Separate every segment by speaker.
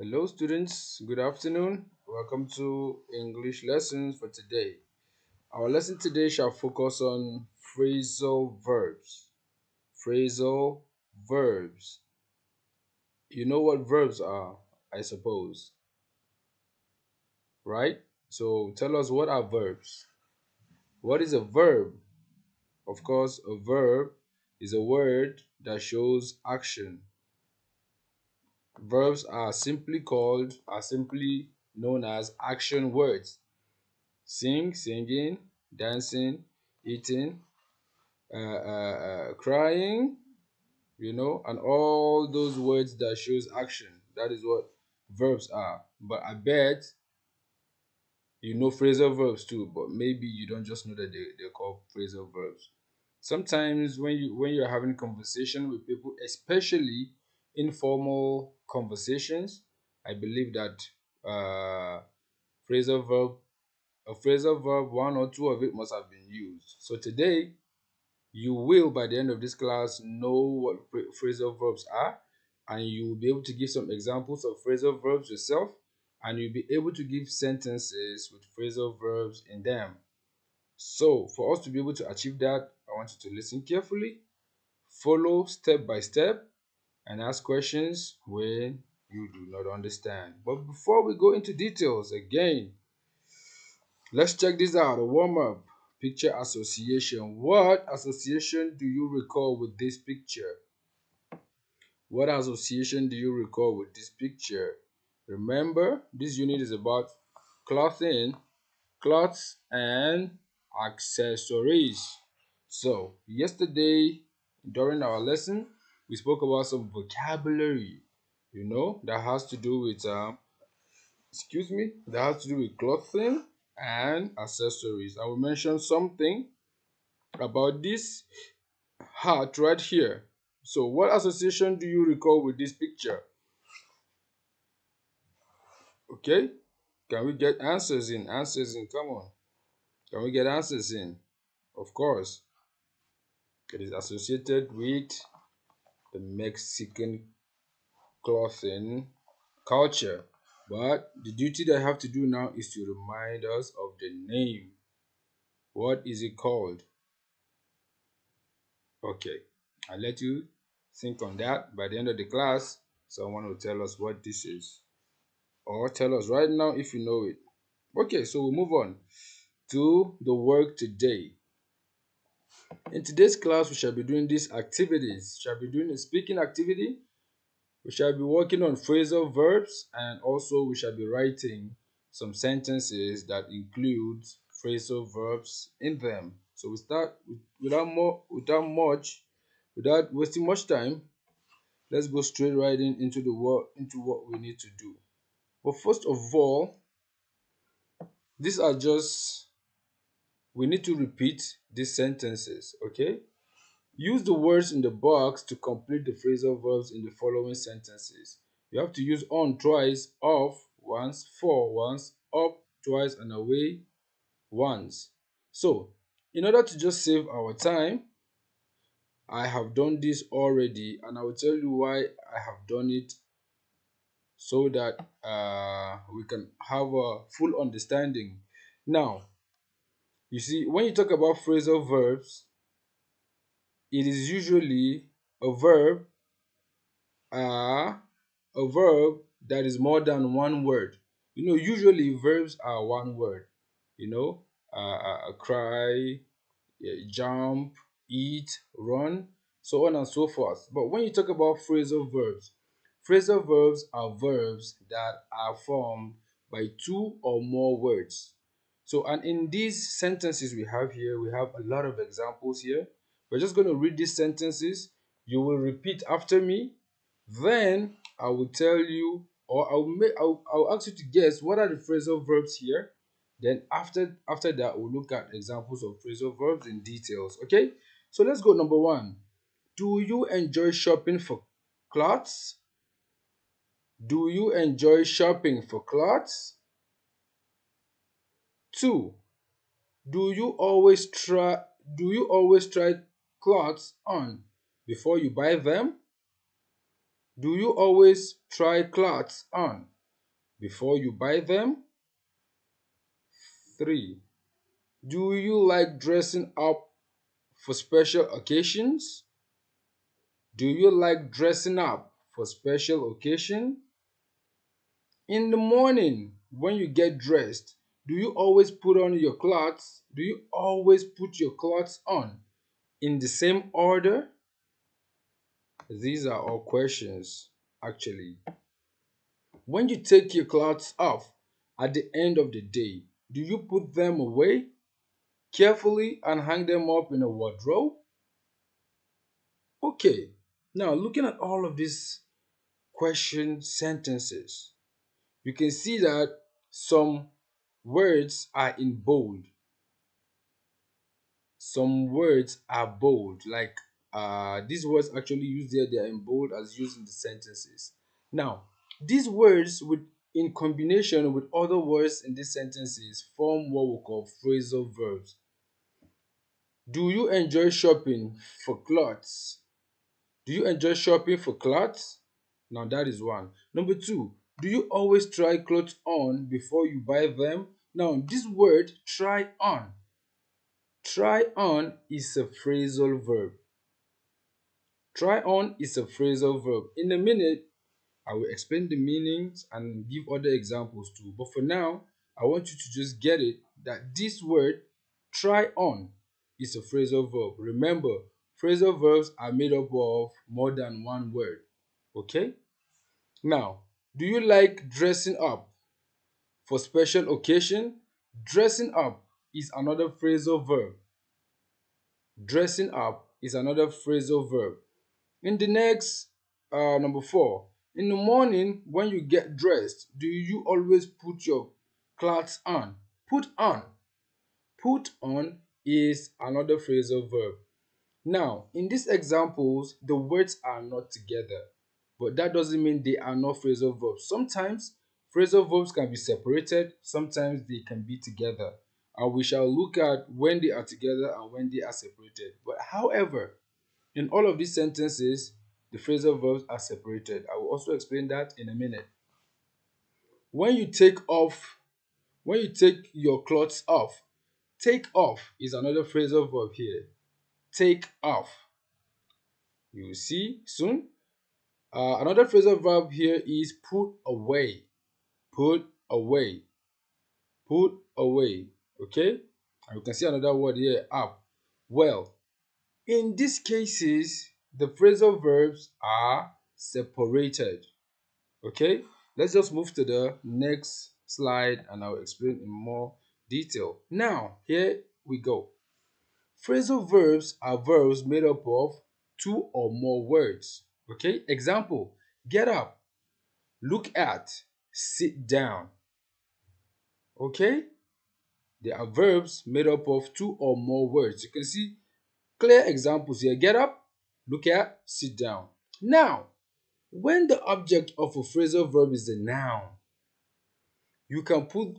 Speaker 1: Hello, students. Good afternoon. Welcome to English lessons for today. Our lesson today shall focus on phrasal verbs. Phrasal verbs. You know what verbs are, I suppose, right? So tell us, what are verbs? What is a verb? Of course, a verb is a word that shows action. Verbs are simply known as action words. Singing, dancing, eating, crying, and all those words that shows action. That is what verbs are. But I bet you know phrasal verbs too, but maybe you don't just know that they're called phrasal verbs. Sometimes when you're having conversation with people, especially informal conversations, I believe that phrasal verb a phrasal verb, one or two of it must have been used. So today, you will, by the end of this class, know what phrasal verbs are, and you will be able to give some examples of phrasal verbs yourself, and you'll be able to give sentences with phrasal verbs in them. So, for us to be able to achieve that, I want you to listen carefully, follow step by step, and ask questions when you do not understand. But before we go into details, again, let's check this out. A warm up. Picture association. What association do you recall with this picture? What association do you recall with this picture? Remember, this unit is about clothing, clothes, and accessories. So, yesterday during our lesson, we spoke about some vocabulary, that has to do with that has to do with clothing and accessories. I will mention something about this hat right here. So, what association do you recall with this picture? Okay, can we get answers in? Answers in, come on. Can we get answers in? Of course, it is associated with the Mexican clothing culture. But the duty that I have to do now is to remind us of the name. What is it called? Okay, I'll let you think on that. By the end of the class, someone will tell us what this is, or tell us right now if you know it. Okay, so we'll move on to the work today. In today's class, we shall be doing these activities. We shall be doing a speaking activity. We shall be working on phrasal verbs, and also we shall be writing some sentences that include phrasal verbs in them. So we start without wasting much time. Let's go straight right into the work into what we need to do. But first of all, these are just we need to repeat these sentences, okay? Use the words in the box to complete the phrasal verbs in the following sentences. You have to use on twice, off once, for once, up twice, and away once. So, in order to just save our time, I have done this already, and I will tell you why I have done it so that we can have a full understanding. Now, you see, when you talk about phrasal verbs, it is usually a verb, uh, a verb that is more than one word. Usually verbs are one word. Cry, jump, eat, run, so on and so forth. But when you talk about phrasal verbs are verbs that are formed by two or more words. So, and in these sentences we have here, we have a lot of examples here. We're just going to read these sentences. You will repeat after me. Then I will tell you, or I'll ask you to guess what are the phrasal verbs here. Then after that, we'll look at examples of phrasal verbs in details. Okay, so let's go. Number one: do you enjoy shopping for clothes? Do you enjoy shopping for clothes? Two: do you always try do you always try clothes on before you buy them? Do you always try clothes on before you buy them. 3. Do you like dressing up for special occasions? Do you like dressing up for special occasion? In the morning, when you get dressed, do you always put on your clothes? Do you always put your clothes on in the same order? These are all questions, actually. When you take your clothes off at the end of the day, do you put them away carefully and hang them up in a wardrobe? Okay, now looking at all of these question sentences, you can see that some words are in bold. Some words are bold, like these words actually used there, they are in bold as used in the sentences. Now, these words with in combination with other words in these sentences form what we call phrasal verbs. Do you enjoy shopping for clothes? Do you enjoy shopping for clothes? Now that is one. Number two, do you always try clothes on before you buy them? Now, this word try on is a phrasal verb. Try on is a phrasal verb. In a minute, I will explain the meanings and give other examples too. But for now, I want you to just get it that this word try on is a phrasal verb. Remember, phrasal verbs are made up of more than one word. Okay? Now, do you like dressing up for special occasion? Dressing up is another phrasal verb. Dressing up is another phrasal verb. In the next, number 4, in the morning when you get dressed, do you always put your clothes on? Put on. Put on is another phrasal verb. Now, in these examples, the words are not together, but that doesn't mean they are not phrasal verbs. Sometimes phrasal verbs can be separated, sometimes they can be together. And we shall look at when they are together and when they are separated. But however, in all of these sentences, the phrasal verbs are separated. I will also explain that in a minute. When you take off, when you take your clothes off, take off is another phrasal verb here. Take off. You will see soon. Another phrasal verb here is put away. Put away. Put away. Okay? And you can see another word here, up. Well, in these cases, the phrasal verbs are separated. Okay, let's just move to the next slide and I'll explain in more detail. Now, here we go. Phrasal verbs are verbs made up of two or more words. Okay, example, get up, look at, sit down. Okay, they are verbs made up of two or more words. You can see clear examples here. Get up, look at, sit down. Now, when the object of a phrasal verb is a noun, you can put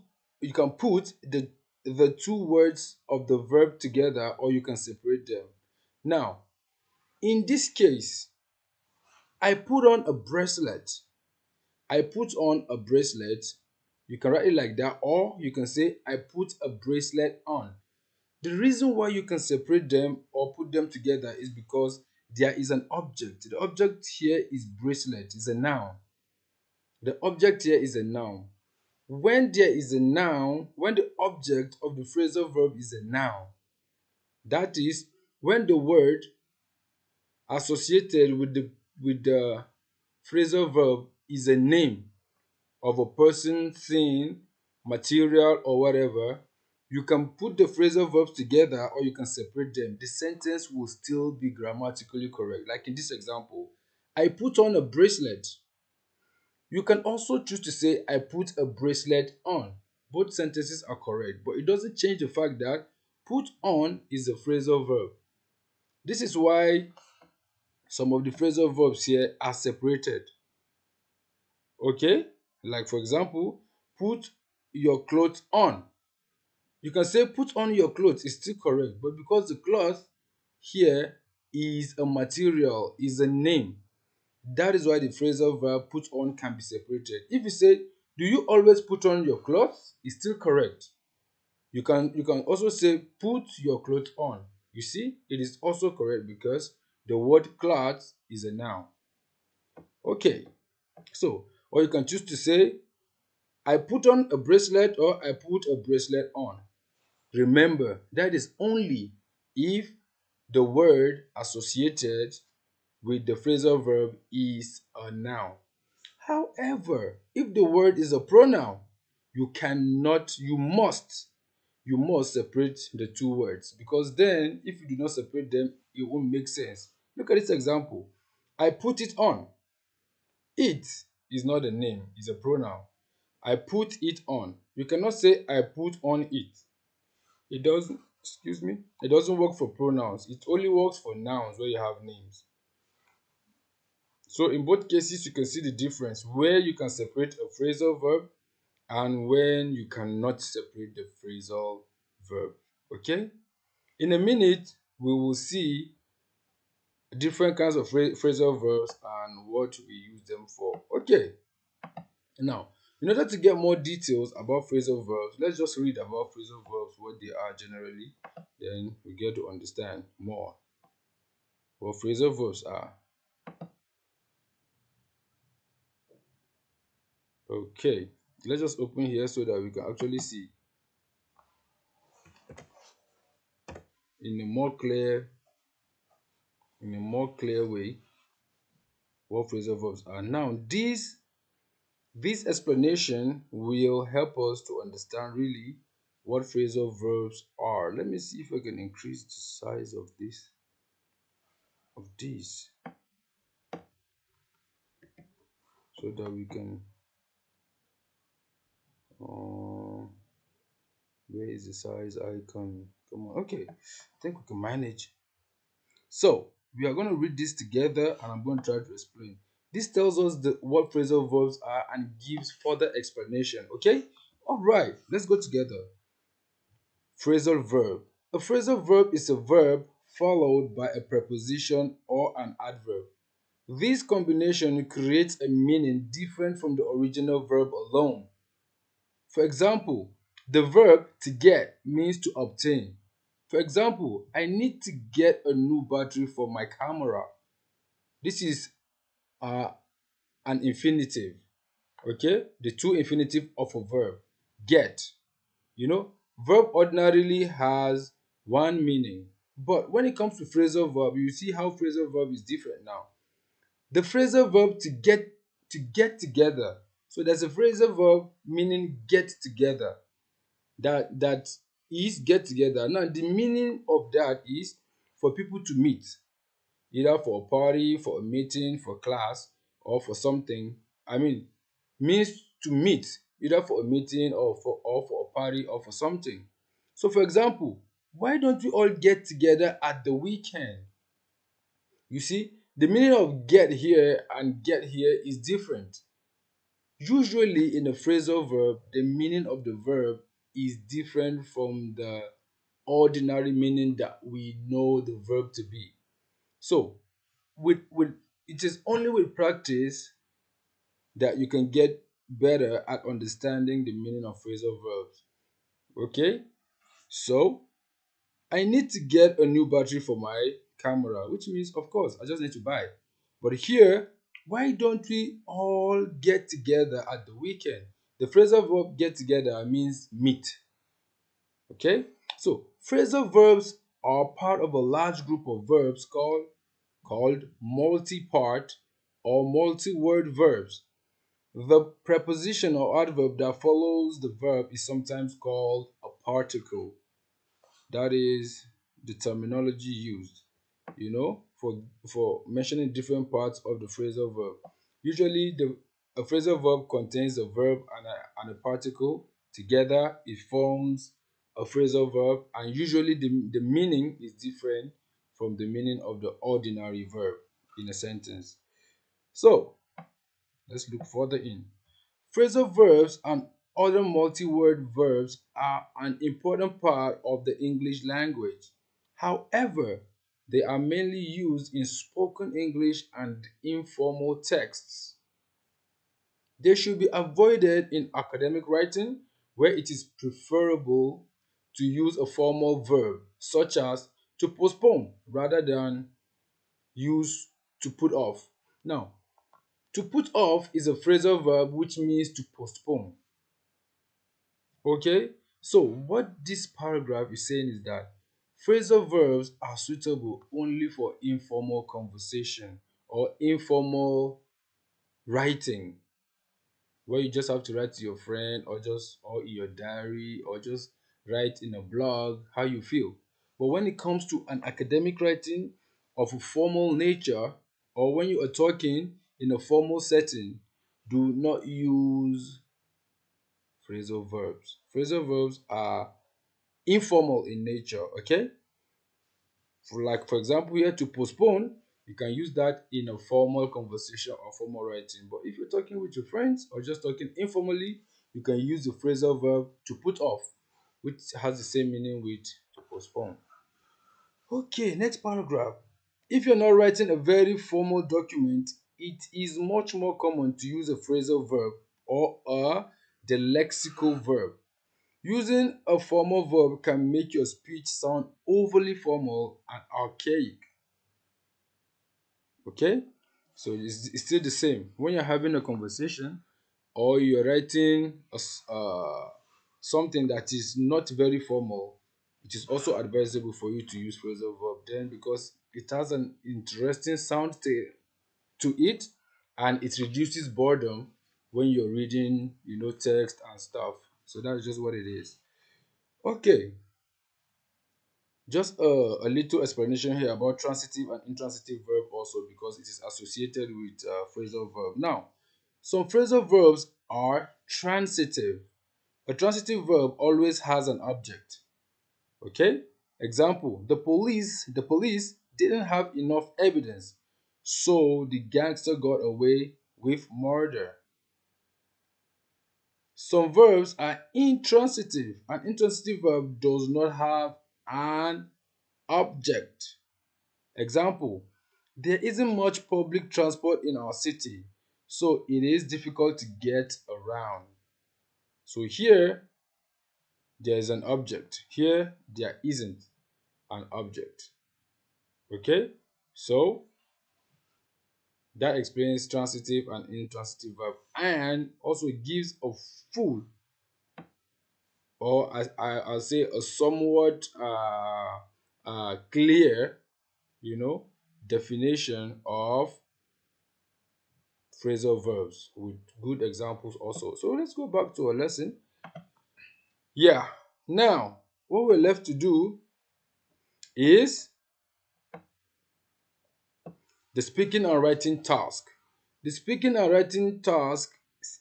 Speaker 1: the two words of the verb together or you can separate them. Now, in this case, I put on a bracelet. I put on a bracelet. You can write it like that, or you can say I put a bracelet on. The reason why you can separate them or put them together is because there is an object. The object here is bracelet, is a noun. The object here is a noun. When there is a noun, when the object of the phrasal verb is a noun, that is, when the word associated with the phrasal verb is a name of a person, thing, material, or whatever, you can put the phrasal verbs together or you can separate them. The sentence will still be grammatically correct. Like in this example, I put on a bracelet. You can also choose to say, I put a bracelet on. Both sentences are correct, but it doesn't change the fact that put on is a phrasal verb. This is why some of the phrasal verbs here are separated. Okay? Like, for example, put your clothes on. You can say put on your clothes, it's still correct, but because the cloth here is a material, is a name, that is why the phrasal verb put on can be separated. If you say Do you always put on your clothes? It's still correct. You can also say put your clothes on. You see, it is also correct because the word clothes is a noun. Okay, so or you can choose to say I put on a bracelet or I put a bracelet on. Remember, that is only if the word associated with the phrasal verb is a noun. However, if the word is a pronoun, you must separate the two words, because then if you do not separate them, it won't make sense. Look at this example. I put it on. It is not a name, it's a pronoun. I put it on. You cannot say I put on it. It doesn't, excuse me, it doesn't work for pronouns. It only works for nouns where you have names. So in both cases, you can see the difference where you can separate a phrasal verb and when you cannot separate the phrasal verb. Okay? In a minute, we will see different kinds of phrasal verbs and what we use them for. Okay. Now, in order to get more details about phrasal verbs, let's just read about phrasal verbs, what they are generally. Then we get to understand more what phrasal verbs are. Okay. Let's just open here so that we can actually see in a more clear way what phrasal verbs are. Now, this explanation will help us to understand really what phrasal verbs are. Let me see if I can increase the size of this so that we can uh, where is the size icon? Come on. Okay, I think we can manage. So we are going to read this together and I'm going to try to explain. This tells us what phrasal verbs are and gives further explanation. Okay? Alright, let's go together. Phrasal verb. A phrasal verb is a verb followed by a preposition or an adverb. This combination creates a meaning different from the original verb alone. For example, the verb to get means to obtain. For example, I need to get a new battery for my camera. This is uh, an infinitive, okay? The two infinitive of a verb. Get. You know, verb ordinarily has one meaning, but when it comes to phrasal verb, you see how phrasal verb is different now. The phrasal verb to get together. So there's a phrasal verb meaning get together. That is get together. Now the meaning of that is for people to meet, either for a party, for a meeting, for class, or for something. I mean, means to meet, either for a meeting or for a party or for something. So for example, why don't we all get together at the weekend? You see, the meaning of get here and get here is different. Usually in a phrasal verb, the meaning of the verb is different from the ordinary meaning that we know the verb to be. So, with it is only with practice that you can get better at understanding the meaning of phrasal verbs. Okay? So, I need to get a new battery for my camera, which means, of course, I just need to buy. But here, why don't we all get together at the weekend? The phrasal verb get together means meet. Okay? So, phrasal verbs are part of a large group of verbs called multi-part or multi-word verbs. The preposition or adverb that follows the verb is sometimes called a particle. That is the terminology used, for mentioning different parts of the phrasal verb. Usually, a phrasal verb contains a verb and a particle. Together, it forms a phrasal verb, and usually the meaning is different from the meaning of the ordinary verb in a sentence. So, let's look further in. Phrasal verbs and other multi-word verbs are an important part of the English language. However, they are mainly used in spoken English and informal texts. They should be avoided in academic writing where it is preferable to use a formal verb such as to postpone rather than use to put off. Now, to put off is a phrasal verb which means to postpone. Okay? So, what this paragraph is saying is that phrasal verbs are suitable only for informal conversation or informal writing, where you just have to write to your friend or in your diary or just write in a blog how you feel. But when it comes to an academic writing of a formal nature, or when you are talking in a formal setting, do not use phrasal verbs. Phrasal verbs are informal in nature, okay? For example, here to postpone, you can use that in a formal conversation or formal writing. But if you're talking with your friends or just talking informally, you can use the phrasal verb to put off, which has the same meaning with to postpone. Okay, next paragraph. If you're not writing a very formal document, it is much more common to use a phrasal verb or the lexical verb. Using a formal verb can make your speech sound overly formal and archaic. Okay? So it's still the same. When you're having a conversation or you're writing something that is not very formal, it is also advisable for you to use phrasal verb then because it has an interesting sound to it and it reduces boredom when you're reading, text and stuff. So that's just what it is. Okay, just a little explanation here about transitive and intransitive verb also because it is associated with phrasal verb. Now, some phrasal verbs are transitive. A transitive verb always has an object. Okay? Example, the police didn't have enough evidence, so the gangster got away with murder. Some verbs are intransitive. An intransitive verb does not have an object. Example, there isn't much public transport in our city, so it is difficult to get around. So here there is an object. Here there isn't an object. Okay? So that explains transitive and intransitive verb and also gives a full or I'll say a somewhat clear, you know, definition of phrasal verbs with good examples also. So let's go back to our lesson. Yeah. Now, what we're left to do is the speaking and writing task. The speaking and writing task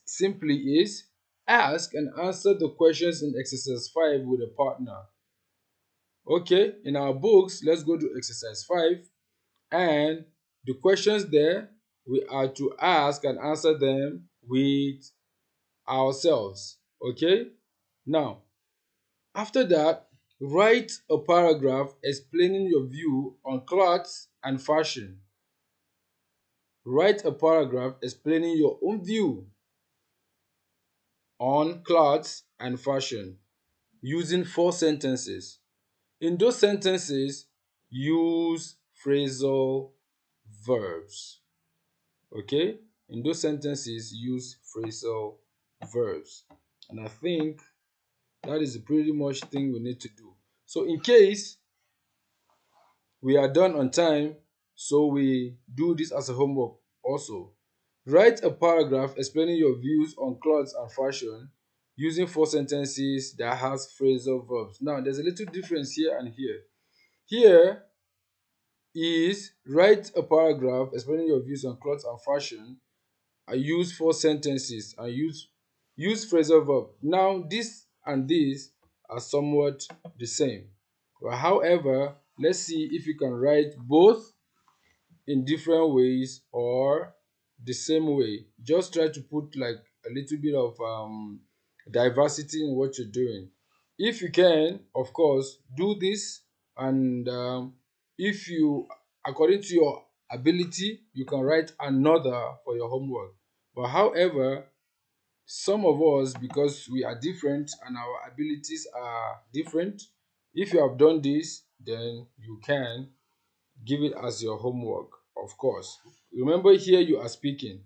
Speaker 1: simply is ask and answer the questions in exercise 5 with a partner. Okay, in our books, let's go to exercise 5 and the questions there we are to ask and answer them with ourselves. Okay, now after that, write a paragraph explaining your view on clothes and fashion. Write a paragraph explaining your own view on clothes and fashion using 4 sentences. In those sentences, use phrasal verbs. Okay? In those sentences, use phrasal verbs. And I think that is pretty much thing we need to do. So in case we are done on time, so we do this as a homework also. Write a paragraph explaining your views on clothes and fashion using 4 sentences that has phrasal verbs. Now, there's a little difference here and here. Here is write a paragraph explaining your views on clothes and fashion. I use 4 sentences and use phrasal verb. Now, this and this are somewhat the same. But however, let's see if you can write both in different ways or the same way. Just try to put like a little bit of diversity in what you're doing. If you can, of course, do this, and if you, according to your ability, you can write another for your homework. But however, some of us, because we are different and our abilities are different, if you have done this, then you can give it as your homework. Of course, remember, here you are speaking,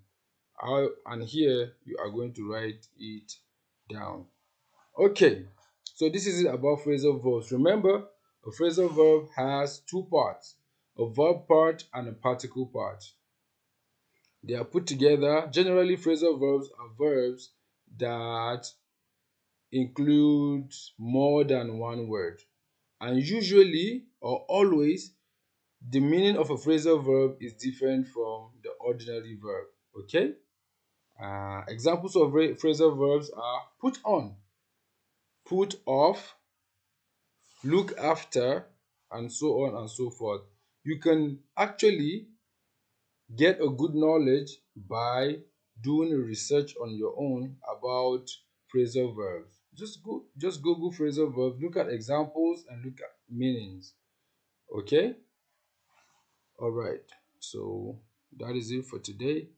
Speaker 1: and here you are going to write it down. Okay, so this is it about phrasal verbs. Remember, a phrasal verb has two parts, a verb part and a particle part. They are put together. Generally, phrasal verbs are verbs that include more than one word. And usually or always, the meaning of a phrasal verb is different from the ordinary verb. Okay? Examples of phrasal verbs are put on, put off, look after, and so on and so forth. You can actually get a good knowledge by doing research on your own about phrasal verbs. Just Google phrasal verbs, look at examples and look at meanings. Okay? All right. So that is it for today.